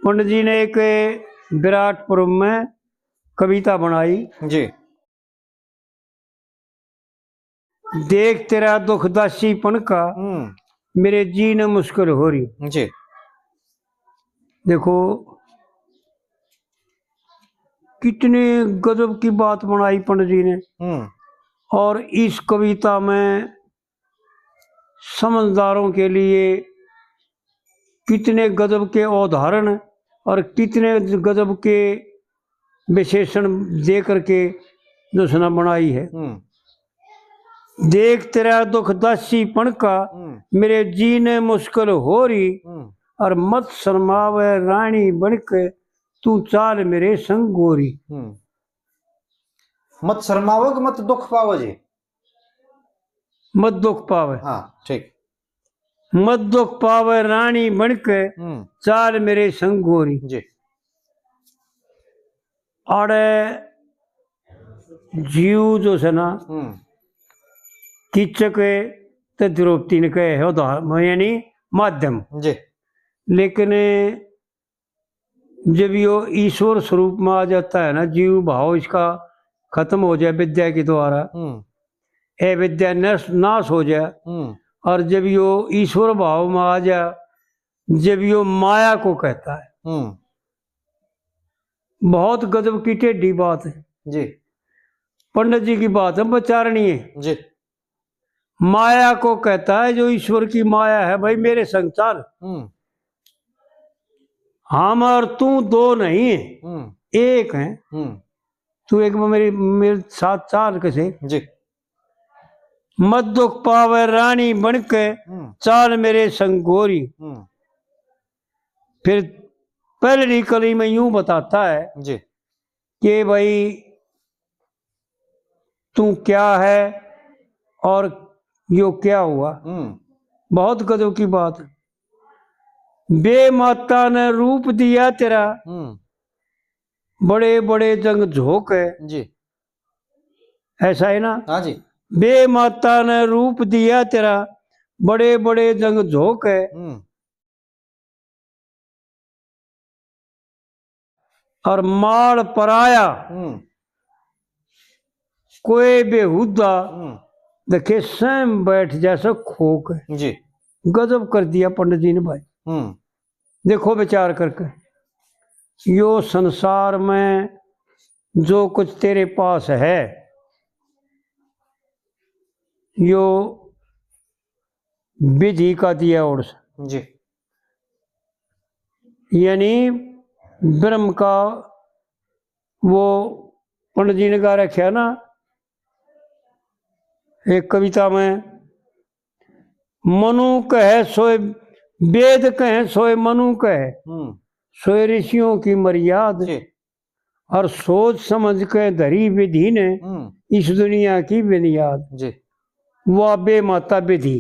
पंडित जी ने एक विराटपुर में कविता बनाई। जी। देख तेरा दुख दासीपन का मेरे जीने मुश्किल हो रही। जी। देखो कितने गजब की बात बनाई पंडित जी ने। और इस कविता में समझदारों के लिए कितने गजब के उदाहरण और कितने गजब के विशेषण दे करके जो सुना बनाई है। देख तेरा दुख दासीपन का मेरे जीने मुश्किल हो रही, और मत शर्मावे रानी बनके तू चाल मेरे संग गोरी। मत शर्मावो कि मत दुख पावो जी? मत दुख पावे। हाँ ठीक। मत दुख पावे रानी बनके चाल मेरे संग गोरी। जी। आड़े जीव जो है ना कीचक तो द्रौपदी ने कहे है उदाहरण यानी माध्यम जी। लेकिन जब यो ईश्वर स्वरूप में आ जाता है ना जीव भाव इसका खत्म हो जाए विद्या के द्वारा, विद्या नाश हो जाए, और जब यो ईश्वर भाव में आ जाए, जब यो माया को कहता है, बहुत गजब की टेढ़ी बात है जी। पंडित जी की बात है बचारणी है जी। माया को कहता है जो ईश्वर की माया है भाई मेरे संसार हम और तू दो नहीं है, एक है। तू एक मेरे साथ चाल कैसे जी। मत दुख पावे रानी बनके चाल मेरे संग गोरी। फिर पहली कली में यूं बताता है जी कि भाई तू क्या है और यो क्या हुआ। बहुत गजब की बात है। बे माता ने रूप दिया तेरा बड़े बड़े जंग झोंक है जी। ऐसा है ना? हाँ जी। बे माता ने रूप दिया तेरा बड़े बड़े जंग झोंक है, और माड़ पराया कोई बेहुदा देखे स्वयं बैठ जैसा खोक है। जी। गजब कर दिया पंडित जी ने भाई। देखो विचार करके यो संसार में जो कुछ तेरे पास है यो विधि का दिया और जी। यानी ब्रह्म का वो पंडित जी ने गा रखा ना एक कविता में, मनु कहे सोए वेद कहे सोए मनु कहे सोए ऋषियों की मर्याद, और सोच समझ के धरी विधि ने इस दुनिया की बुनियाद। वह बे माता विधि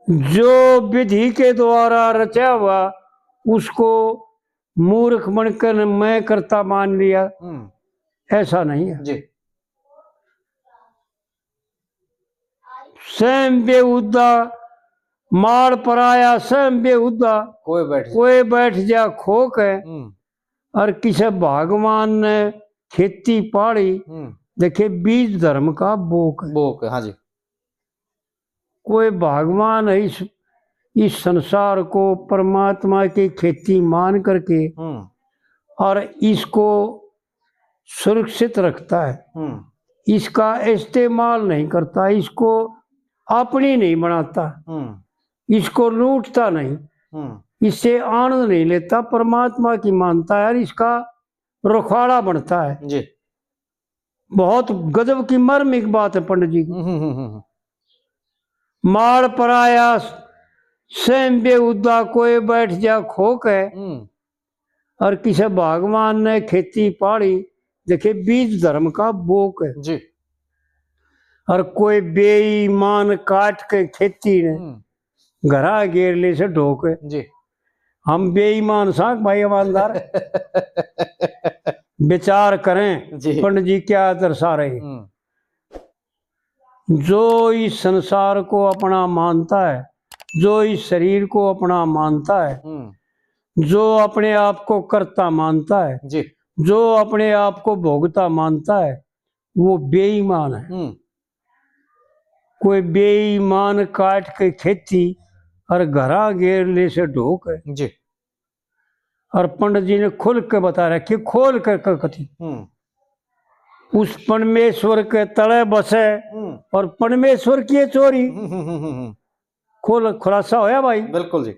जो विधि के द्वारा रचा हुआ उसको मूर्ख बनकर मैं करता मान लिया, ऐसा नहीं है। जी। स्वयं बेहुदा मार पराया स्वयं बेहुदा कोई बैठ जा खोक है, और किसे भगवान ने खेती पाड़ी देखे बीज धर्म का बोक है। हाँ जी। कोई भगवान है इस संसार को परमात्मा की खेती मान करके और इसको सुरक्षित रखता है, इसका इस्तेमाल नहीं करता, इसको अपनी नहीं बनाता, इसको लूटता नहीं, इससे आनंद नहीं लेता, परमात्मा की मानता है और इसका रुखाड़ा बनता है जी। बहुत गजब की मर्मिक बात है पंडित जी की। माड़ पराया स्वयं बेहुदा कोई बैठ जा खोक है, और किसे भगवान ने खेती पाड़ी देखे बीज धर्म का बोक है जी। और कोई बेईमान काट के खेती ने घरा घेरले से ढोक है जी। हम बेईमान साख भाई ईमानदार विचार करें पंडित जी क्या दर्शा रहे। जो इस संसार को अपना मानता है, जो इस शरीर को अपना मानता है, जो अपने आप को कर्ता मानता है, जी। जो अपने आप को भोगता मानता है, वो बेईमान है। कोई बेईमान काट के खेती और घरा घेरले से ढोक है। जी। और पंडित जी ने खुल के बता रखी, खोल कर कथी, उस परमेश्वर के तले बसे और परमेश्वर की चोरी। खुलासा होया भाई। बिल्कुल जी।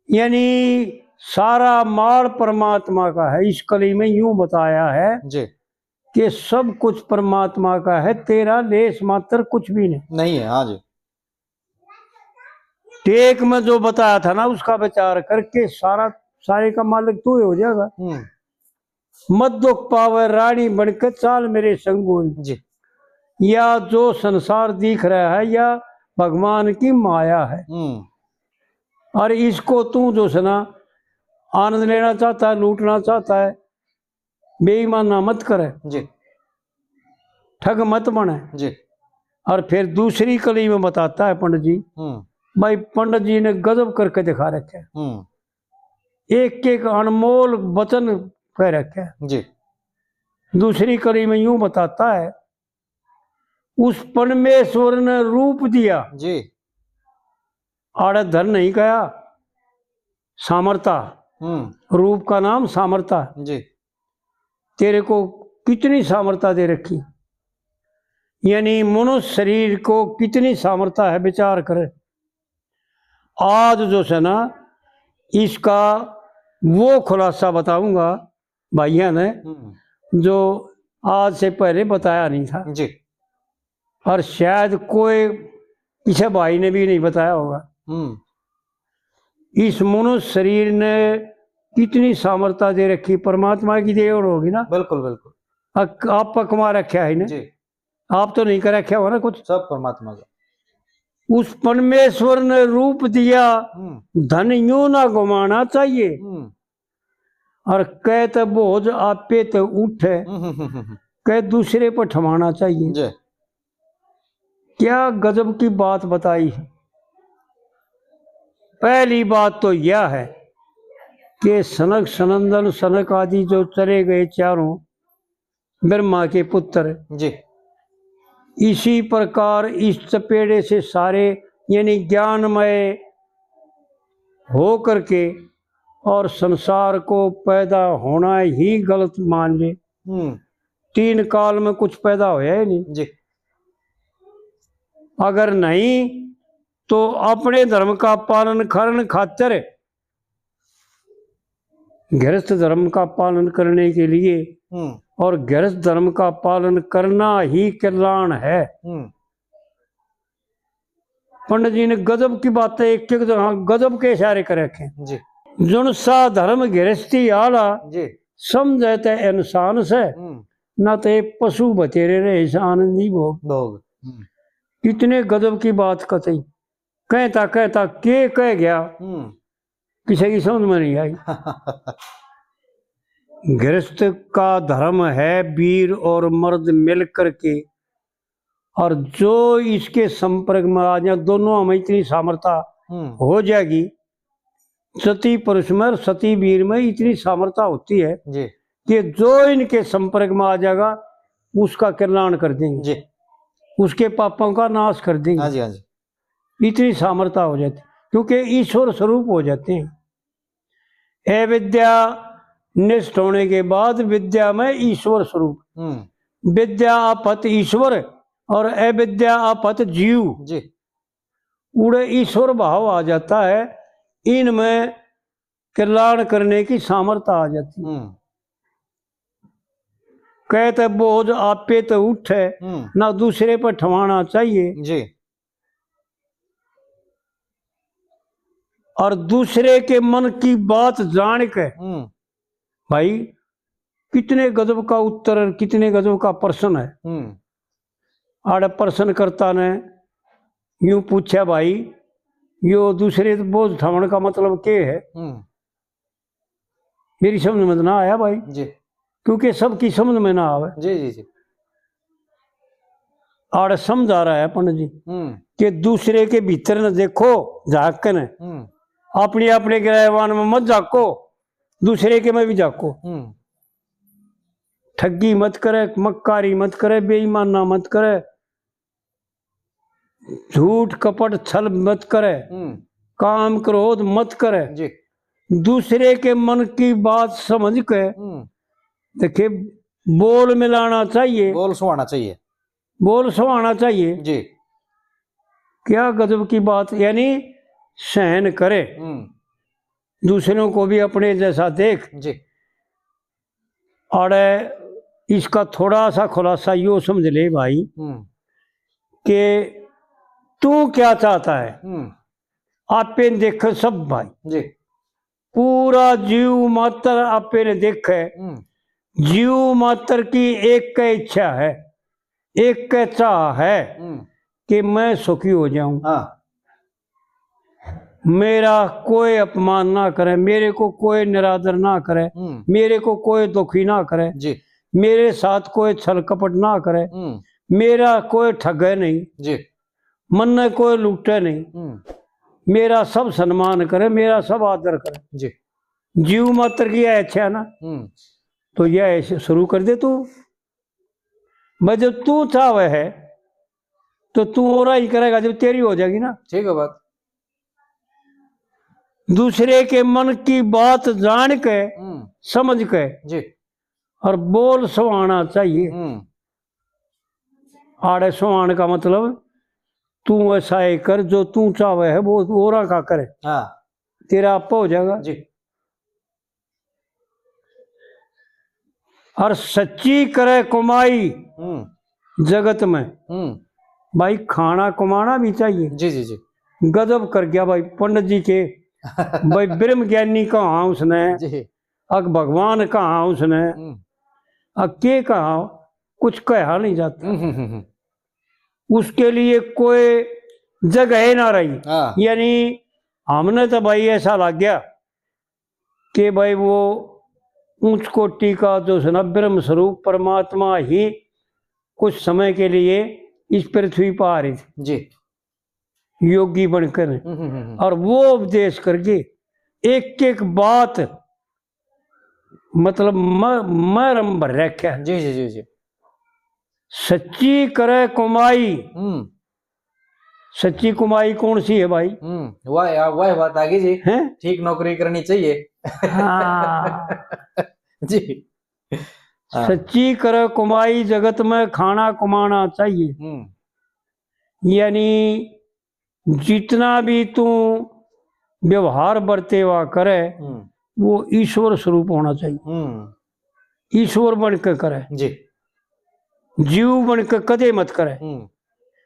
यानी सारा माल परमात्मा का है। इस कली में यूं बताया है जी कि सब कुछ परमात्मा का है, तेरा लेस मात्र कुछ भी नहीं है। हाँ जी। टेक में जो बताया था ना, उसका विचार करके सारे का मालिक तू ही हो जाएगा। मत दुख पावे रानी बनकर चाल मेरे संगोई जी। या जो संसार दिख रहा है या भगवान की माया है, और इसको तू जो है ना आनंद लेना चाहता है, लूटना चाहता है, बेईमाना मत करे जी। ठग मत बने जी। और फिर दूसरी कली में बताता है पंडित जी, भाई पंडित जी ने गजब करके दिखा रखे, एक एक अनमोल वचन कह रखे जी। दूसरी कली में यूं बताता है, उस परमेश्वर ने रूप दिया जी। आड़े धन नहीं कहा, सामर्था। रूप का नाम सामर्था जी। तेरे को कितनी सामर्था दे रखी, यानी मनुष्य शरीर को कितनी सामर्था है, विचार करे। आज जो है ना इसका वो खुलासा बताऊंगा भैया ने, जो आज से पहले बताया नहीं था जी। और शायद कोई किसी भाई ने भी नहीं बताया होगा। इस मनुष्य शरीर ने कितनी सामर्थ्य दे रखी, परमात्मा की देन होगी ना। बिल्कुल बिल्कुल। आप कमा रखा है ना जी। आप तो नहीं कर रखा हो ना कुछ, सब परमात्मा का। उस परमेश्वर ने रूप दिया, धन यूं ना घुमाना चाहिए और कह तो बोझ आपे तो उठे, कह दूसरे पर ठमाना चाहिए। जी। क्या गजब की बात बताई है। पहली बात तो यह है कि सनक सनंदन सनक आदि जो चले गए चारों ब्रह्मा के पुत्र जी। इसी प्रकार इस चपेड़े से सारे यानी ज्ञानमय हो करके और संसार को पैदा होना ही गलत मान ले। तीन काल में कुछ पैदा होया ही नहीं जी। अगर नहीं तो अपने धर्म का पालन करने खातिर, गृहस्थ धर्म का पालन करने के लिए और गृहस्थ धर्म का पालन करना ही कल्याण है। पंडित जी ने गजब की बातें एक एक गजब के इशारे कर रखे जी। जुन सा धर्म गृहस्थी आला जी समझते इंसान से न तो पशु बतेरे रहे आनंदी भोग। इतने गजब की बात कथई, कहता कहता के कह गया किसी की समझ में नहीं आई। गृहस्थ का धर्म है वीर और मर्द मिल करके, और जो इसके संपर्क में आ जाए दोनों हमें इतनी सामर्थ्य हो जाएगी। सती पुरुष में सती वीर में इतनी सामर्थ्य होती है जी कि जो इनके संपर्क में आ जाएगा उसका कल्याण कर देंगे जी, उसके पापों का नाश कर देंगे। हाँ जी, हाँ जी। इतनी सामर्थ्य हो जाती क्योंकि ईश्वर स्वरूप हो जाते हैं। अविद्या निष्ठ होने के बाद विद्या में ईश्वर स्वरूप, विद्या अपत ईश्वर और अविद्या अपत जीव जी, उड़े ईश्वर भाव आ जाता है। इनमें कल्याण करने की सामर्थ्य आ जाती है। कहते बोझ आपे तो उठे ना दूसरे पर ठवाना चाहिए जी, और दूसरे के मन की बात जान के भाई कितने गजब का उत्तर, कितने गजब का प्रश्न है। आड़े प्रश्नकर्ता ने यूं पूछा, भाई यो दूसरे बोझ ठवण का मतलब क्या है। मेरी समझ में ना आया भाई जी, क्योंकि सबकी समझ में ना आवे जी जी जी। आड़े समझा रहा है पंडित जी कि दूसरे के भीतर न देखो झाँक के न, अपने अपने गिरहवान में मत जाको, दूसरे के में भी जाको। ठगी मत करे, मक्कारी मत करे, बेईमाना मत करे, झूठ कपट छल मत करे, काम क्रोध मत करे जी। दूसरे के मन की बात समझ के देखिए बोल मिलाना चाहिए, बोल सुहाना चाहिए, बोल सुहाना चाहिए जी। क्या गजब की बात, यानी सहन करे, दूसरों को भी अपने जैसा देख जी। और इसका थोड़ा सा खुलासा यो समझ ले भाई कि तू क्या चाहता है, आपे देख सब भाई जी। पूरा जीव मात्र आपे ने देखे, जीव मात्र की एक का इच्छा है, एक का चाह है कि मैं सुखी हो जाऊं। हाँ। मेरा कोई अपमान ना करे, मेरे को कोई निरादर ना करे, मेरे को कोई दुखी ना करे जी। मेरे साथ कोई छल कपट ना करे, मेरा कोई ठगे नहीं जी। मन ने कोई लूटे नहीं, मेरा सब सम्मान करे, मेरा सब आदर करे जी। जीव मात्र की यह इच्छा है ना, तो यह ऐसे शुरू कर दे तू। मैं जब तू चाहे है तो तू और ही करेगा जब तेरी हो जाएगी ना। ठीक है बात। दूसरे के मन की बात जान के समझ के जी। और बोल सुहाना चाहिए। आड़े सुहान का मतलब तू ऐसा ही कर जो तू चाहे है वो औरा का करे, हाँ। तेरा आपा हो जाएगा जी। और सच्ची करे कमाई जगत में भाई खाना कमाना भी चाहिए। जी जी जी। गजब कर गया भाई पंडित जी के भाई ब्रह्म ज्ञानी कहा उसने जी। अग भगवान कहा उसने अग के कहा, कुछ कहा नहीं जाता उसके लिए कोई जगह ना रही। यानी हमने तो भाई ऐसा लग गया कि भाई वो ऊंच कोटि का जो है ना ब्रह्म स्वरूप परमात्मा ही कुछ समय के लिए इस पृथ्वी पर आ रही थी जी, योगी बनकर और वो उपदेश करके एक एक बात मतलब मरम भर रखा। जी जी जी जी। सच्ची करे कमाई, सच्ची कमाई कौन सी है भाई? वाह बात आ गई जी। हैं? ठीक नौकरी करनी चाहिए। हाँ। जी। सच्ची करे कमाई जगत में खाना कमाना चाहिए। यानी जितना भी तू व्यवहार बरतेवा करे वो ईश्वर स्वरूप होना चाहिए। ईश्वर बनकर करे जी। जीव बनकर कदे मत करे।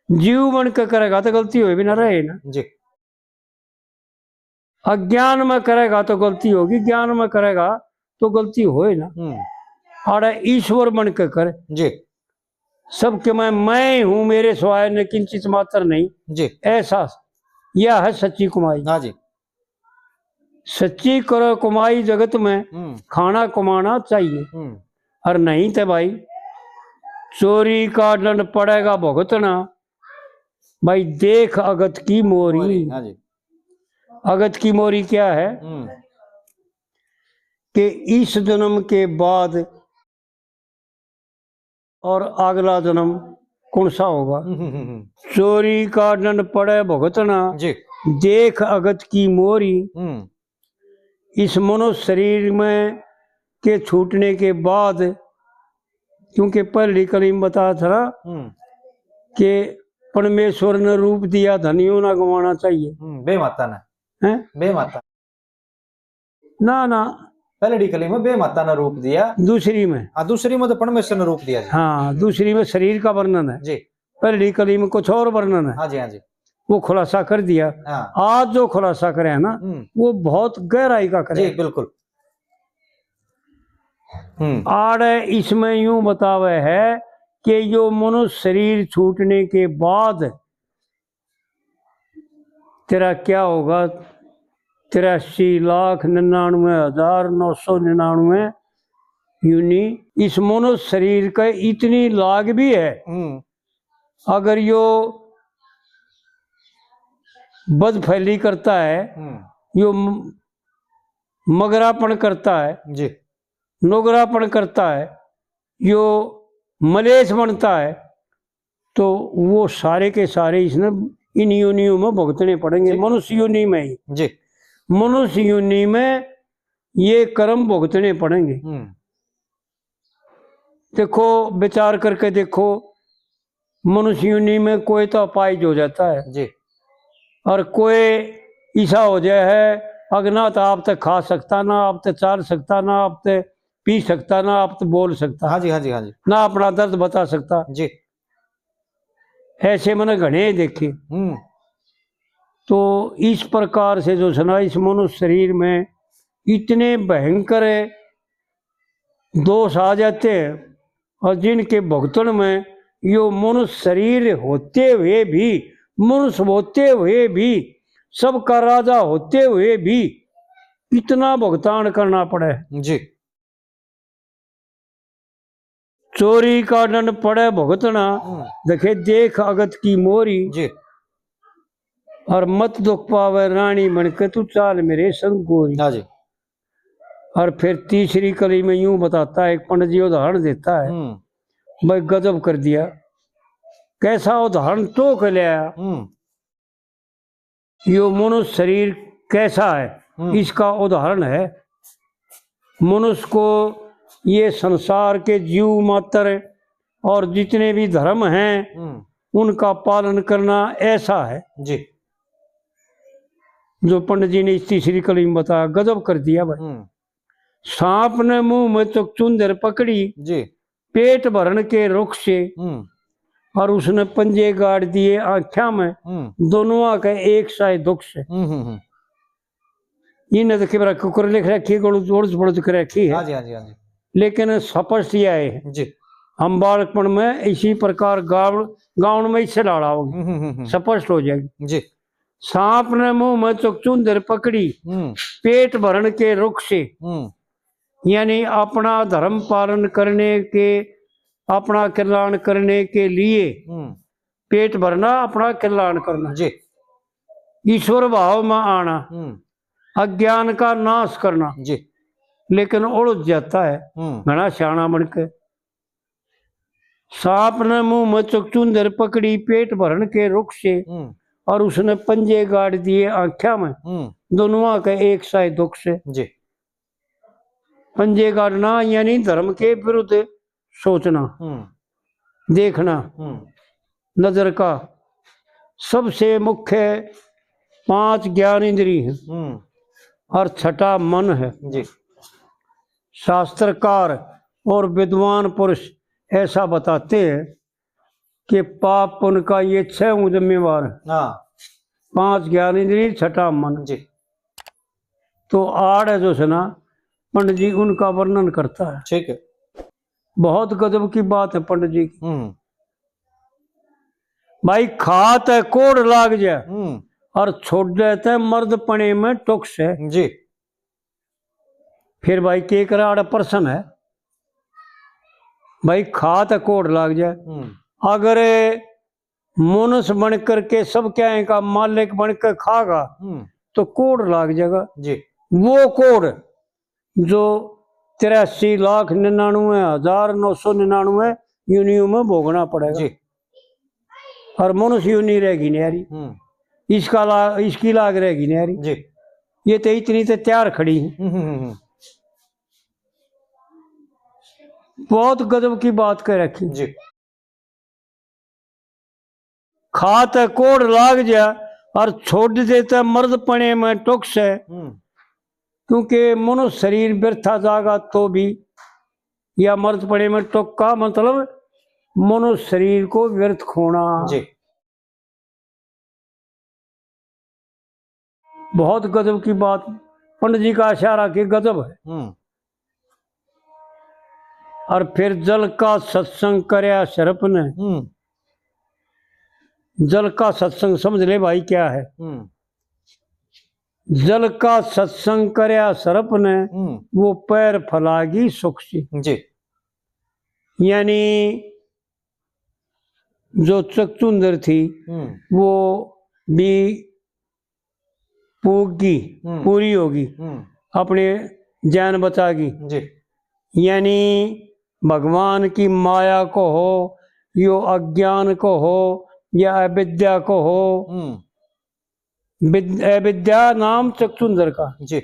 जीव बनकर करेगा तो गलती हो भी ना रहे ना जी। अज्ञान में करेगा तो गलती होगी, ज्ञान में करेगा तो गलती होए ना। और ईश्वर बनकर करे जी। सबके मैं हूं, मेरे स्वाय ने किंचित मात्र नहीं जी। ऐसा यह है सच्ची कमाई। हाँ जी। सच्ची करो कमाई जगत में खाना कमाना चाहिए। और नहीं तो भाई चोरी का दंड पड़ेगा भुगतना। भाई देख अगत की मोरी। हाँ जी। अगत की मोरी क्या है कि इस जन्म के बाद और अगला जन्म कौन सा होगा। चोरी का दंड पड़े भुगतना जी। देख अगत की मोरी। इस मनुष्य शरीर में के छूटने के बाद, क्योंकि पहली कलीम बताया था कि परमेश्वर ने रूप दिया धनियों ना गंवाना चाहिए। बेमाता ने हैं? बेमाता ना ना पहली कली में बेमाता ने रूप दिया, दूसरी में दूसरी में तो परमेश्वर ने रूप दिया जी। हाँ दूसरी में शरीर का वर्णन है जी। पहली कली में कुछ और वर्णन है। हाँ जी हाँ जी। वो खुलासा कर दिया। आज जो खुलासा करे है ना वो बहुत गहराई का करे जी बिल्कुल। आड़ इसमें यूं बतावे है कि जो मनुष्य शरीर छूटने के बाद तेरा क्या होगा। 83,99,999 यूनी इस मनुष्य शरीर का इतनी लाग भी है। अगर यो बदफैली करता है यो मगरापन करता है जी, नोगरापन करता है, यो मलेश बनता है, तो वो सारे के सारे इसने इन योनियों में भुगतने पड़ेंगे। मनुष्य योनि में ही जी, मनुष्य योनि में ये कर्म भुगतने पड़ेंगे। देखो विचार करके देखो, मनुष्य योनि में कोई तो अपाहिज हो जाता है जी, और कोई ऐसा हो जाए है अगना तो आप तक खा सकता ना, आप तक चाल सकता ना, आप तक पी सकता ना, आप तक बोल सकता। हाँ जी, हाँ जी, हाँ जी, ना अपना दर्द बता सकता जी। ऐसे मैंने घने देखे। तो इस प्रकार से जो सुना इस मनुष्य शरीर में इतने भयंकर दोष आ जाते हैं और जिनके भुगतन में यो मनुष्य शरीर होते हुए भी, मनुष्य होते हुए भी, सबका राजा होते हुए भी इतना भुगतान करना पड़े जी। चोरी का दंड पड़े भुगतना, देखे देख अगत की मोरी जी, और मत दुख पावे रानी बनके तू चाल मेरे संग गोरी। हाँ जी, और फिर तीसरी कली में यूं बताता है, एक पंडित जी उदाहरण देता है, भाई गजब कर दिया। कैसा उदाहरण तो कर लिया, यो मनुष्य शरीर कैसा है इसका उदाहरण है। मनुष्य को ये संसार के जीव मात्र और जितने भी धर्म हैं उनका पालन करना ऐसा है जी, जो पंडित जी ने इस तीसरी कली में बताया। गजब कर दिया भाई। सांप ने मुंह में चुकचुंदर पकड़ी जी, पेट भरन के रुख से और उसने पंजे गाड़ दिए आँखों में, दोनों के एक साए दुख से। इन्हें तो केवल कुकर लिख रखी कर रखी है, हाँ जी, हाँ जी, हाँ जी, लेकिन स्पष्ट यह है जी, हम बालकपन में इसी प्रकार गाँव में इससे लड़ा होगी, स्पष्ट हो जाएगी जी। सांप ने मुंह में चुकचुंदर पकड़ी पेट भरन के रुख से, यानी अपना धर्म पालन करने के, अपना कल्याण करने के लिए पेट भरना, अपना कल्याण करना जी, ईश्वर भाव में आना, अज्ञान का नाश करना जी, लेकिन उलझ जाता है घना सियाना बनके। सांप ने मुंह में चुकचुंदर पकड़ी पेट भरन के रुख से और उसने पंजे गाड़ दिए आँखों में, दोनों के एक साए दुख से। जी, पंजे गाड़ना यानी धर्म के विरुद्ध सोचना, देखना। नजर का सबसे मुख्य 5 ज्ञान इंद्री है और छठा मन है। जी, शास्त्रकार और विद्वान पुरुष ऐसा बताते हैं कि पाप पुण्य का ये 6 जिम्मेवार है। 5 ज्ञान इंद्री, छठा मन। जी। तो 8 है जो सुना पंडित जी उनका वर्णन करता है। ठीक है। बहुत गजब की बात है पंडित जी की। भाई खात है कोड़ लाग जाए और छोड़ देते हैं मर्द पने में टुक्स है जी। फिर भाई के कराड़ प्रश्न है, भाई खात है कोड़ लाग जाए, अगर मनुष्य बन करके सब क्या का मालिक बनकर खागा तो कोड़ लाग जाएगा जी। वो कोड़ जो 83,99,999 यूनियों में भोगना पड़ेगा जी। और मनुष्य यूनि रहेगी न्यारी, इसकी लाग रहेगी न्यारी जी। ये तो इतनी तो तैयार खड़ी है। बहुत गजब की बात कह रखी जी। खात है कोड़ लाग जा और छोड़ देता मर्द पने में टुक्स है, क्योंकि मनुष्य शरीर व्यर्था जागा तो भी, या मर्द पने में टुक का मतलब मनुष्य शरीर को व्यर्थ खोना। जी। बहुत गजब की बात पंडित जी का इशारा के गजब है। और फिर जल का सत्संग करया सर्प ने, जल का सत्संग समझ ले भाई क्या है। जल का सत्संग करया सर्प ने वो पैर फलागी सुख से, जी। यानी जो चकचुंदर थी वो भी पूगी पूरी होगी, अपने जान बचागी। जी यानी भगवान की माया को हो, यो अज्ञान को हो या अविद्या को हो, अविद्या नाम चक्षुंदर का जी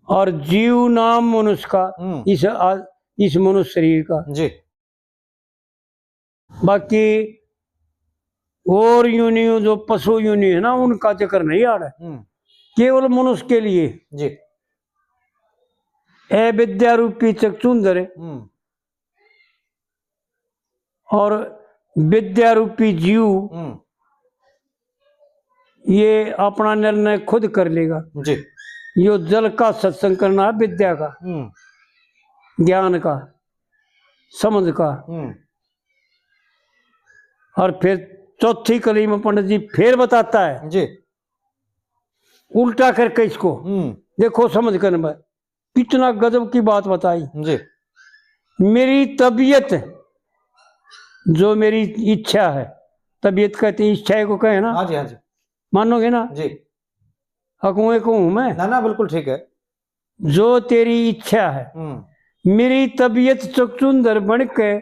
और जीव नाम मनुष्य का, इस मनुष्य शरीर का जी। बाकी और यूनियों जो पशु यूनि है ना, उनका जिक्र नहीं आ रहा है, केवल मनुष्य के लिए जी अविद्या रूपी चक्षुंदर और विद्या रूपी जीव ये अपना निर्णय खुद कर लेगा। जी यो जल का सत्संग करना है, विद्या का, ज्ञान का, समझ का। और फिर चौथी कली में पंडित जी फिर बताता है जी उल्टा करके इसको, देखो समझ कर में कितना गजब की बात बताई जी। मेरी तबीयत, जो मेरी इच्छा है, तबीयत कहते इच्छा को कहे ना, हाँ जी हाँ जी, मानोगे ना जी। कुएं को हूं मैं ना बिल्कुल ठीक है। जो तेरी इच्छा है, मेरी तबीयत चुकचुंदर बन के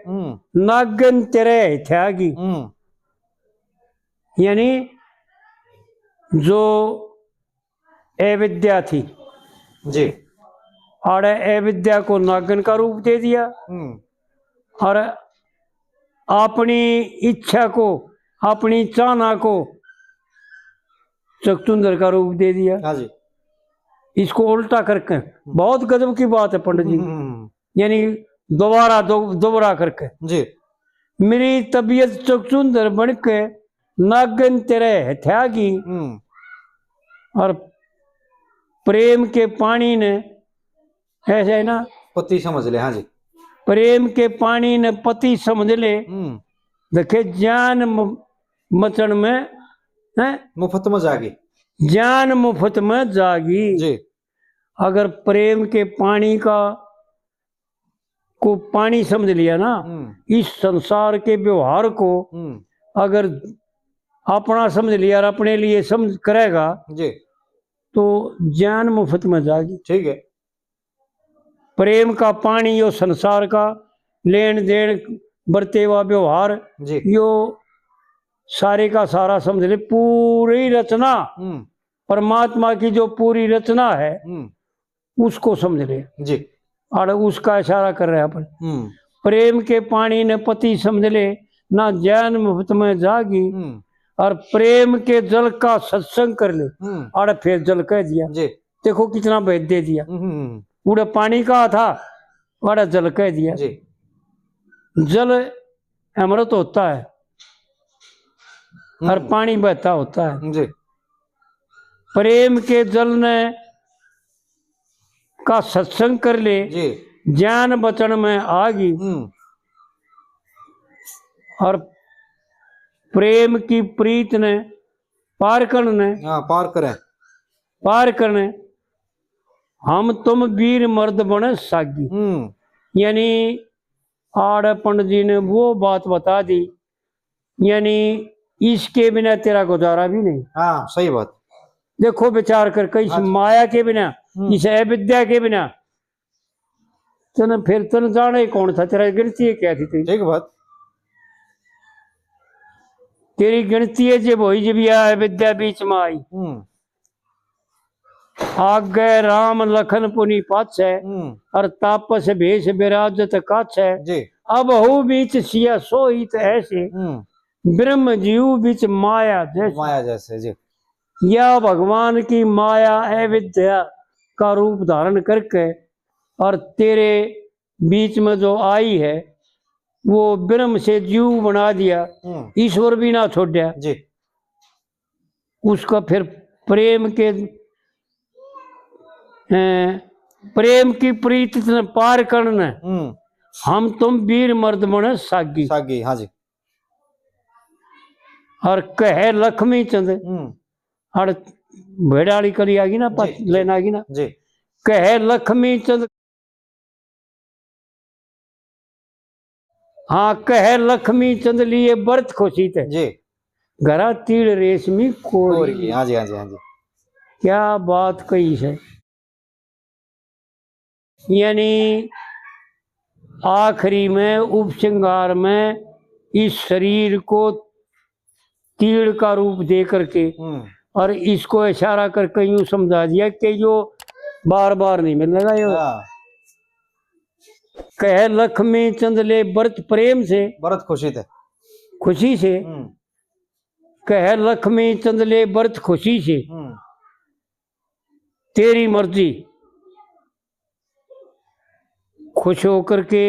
नागन तेरे त्यागी। यानी जो अविद्या थी जी, और अविद्या को नागन का रूप दे दिया और अपनी इच्छा को, अपनी चाहना को चकचुंदर का रूप दे दिया। हाँ जी। इसको उल्टा करके बहुत गजब की बात है पंडित जी, यानी दोबारा करके जी। मेरी तबीयत चकचुंदर बन के नागन तेरे हथ्यागी और प्रेम के पानी ने, ऐसे है ना, पति समझ ले। हाँ जी, प्रेम के पानी ने पति समझ ले। देखे जान मचन में है, मुफ्त में जागी, जान मुफ्त में जागी जी। अगर प्रेम के पानी को पानी समझ लिया ना, इस संसार के व्यवहार को अगर अपना समझ लिया और अपने लिए समझ करेगा जी, तो जान मुफ्त में जागी। ठीक है। प्रेम का पानी यो संसार का लेन देन बरते हुआ व्यवहार जी, यो सारे का सारा समझ ले, पूरी रचना परमात्मा की जो पूरी रचना है उसको समझ ले जी, और उसका इशारा कर रहे हैं अपन। प्रेम के पानी ने पति समझ ले, ना जान मुफ्त में जागी और प्रेम के जल का सत्संग कर ले और फिर जल कह दिया जी। देखो कितना भेद दे दिया। उड़े पानी का था और जल कह दिया जी। जल अमृत होता है और पानी बहता होता है जी। प्रेम के जल ने का सत्संग कर ले जी, ज्ञान बचन में आगी और प्रेम की प्रीत ने पार करने, पार करने हम तुम वीर मर्द बने सागी। यानी आड़ पंडित जी ने वो बात बता दी, यानी इसके बिना तेरा गुजारा भी नहीं। हाँ सही बात। देखो विचार कर, इस माया के बिना, इस अविद्या के बिना तन फिर तन जाने कौन था, तेरा गिनती है क्या थी तेरी? ठीक बात। तेरी गिनती है जब वही जब यह अविद्या बीच में आई, आगे राम लखन पुनि पाछ है और तापस भेष विराजत काछ है। अब हो बीच सिया सोहित ऐसे ब्रह्म जीव बीच माया जैसे जी। या भगवान की माया अविद्या का रूप धारण करके और तेरे बीच में जो आई है वो ब्रह्म से जीव बना दिया, ईश्वर भी ना छोड़ा जी। उसका फिर प्रेम की प्रीति पार करना हम तुम वीर मर्द बने सागी। सागी हाँ जी। और कहे लक्ष्मी चंद और भेड़ाली करी आगी ना, लेना आगी ना जी। कहे लक्ष्मी चंद, हाँ कहे लक्ष्मी चंद लिए व्रत खुशी थे जी। घरा तीड़ रेशमी कोरी। हाँ जी हाँ जी हाँ जी। क्या बात कही है। यानी आखिरी में उपश्रृंगार में इस शरीर को तीड़ का रूप दे करके और इसको इशारा करके यूं समझा दिया कि जो बार बार नहीं मिलने लगा ये। कह लक्ष्मी चंद ले व्रत प्रेम से, व्रत खुशी से कह लक्ष्मी चंद ले व्रत खुशी से, तेरी मर्जी। खुश होकर के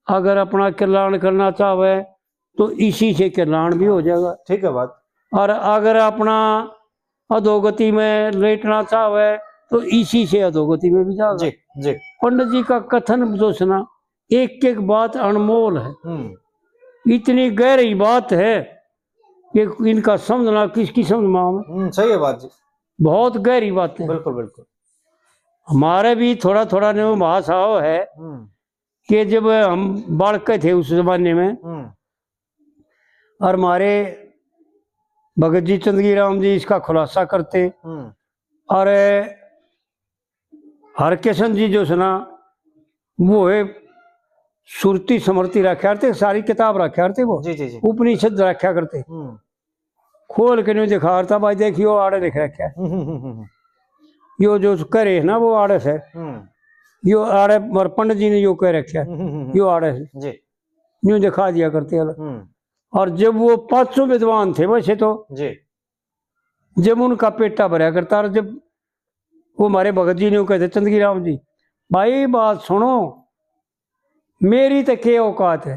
अगर अपना कल्याण करना चाहे तो इसी से कल्याण भी हो जाएगा। ठीक है बात। और अगर अपना अधोगति में लेटना चाहे तो इसी से अधोगति में भी जाएगा। जी जी। पंडित जी का कथन जो सुना, एक एक बात अनमोल है, इतनी गहरी बात है कि इनका समझना किसकी समझ में। सही है बात जी, बहुत गहरी बात है। बिल्कुल बिल्कुल। हमारे भी थोड़ा थोड़ा न्यू भाषाओं है कि जब हम बालक थे उस जमाने में और हमारे भगत जी चंदगी राम जी इसका खुलासा करते और हरकिशन जी जो सुना वो है सुरती समृति रखा करते, सारी किताब रखा करते, वो जी जी जी। उपनिषद रखा करते, खोल के नहीं दिखा रहा भाई देखियो आड़े दिख रखा है। यो जो करे है ना वो आड़स है, यो आड़े पंडित जी ने जो कह रखा है यो आड़स है, यूं दिखा दिया करते अलग। और जब वो 500 विद्वान थे वैसे तो जी, जब उनका पेटा भरा करता, और जब वो हमारे भगत जी ने कहते चंदगी राम जी भाई बात सुनो, मेरी तो क्या औकात है,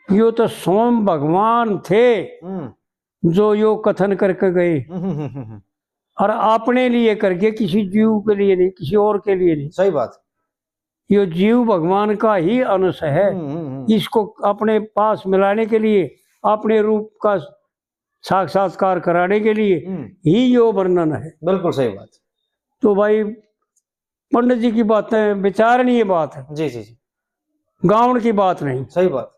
यो तो स्वयं भगवान थे जो यो कथन करके गए और अपने लिए करके, किसी जीव के लिए नहीं, किसी और के लिए नहीं। सही बात। यो जीव भगवान का ही अंश है, इसको अपने पास मिलाने के लिए, अपने रूप का साक्षात्कार कराने के लिए ही यो वर्णन है। बिल्कुल सही बात। तो भाई पंडित जी की बातें विचारणीय बात है, जी जी जी, गाउन की बात नहीं। सही बात।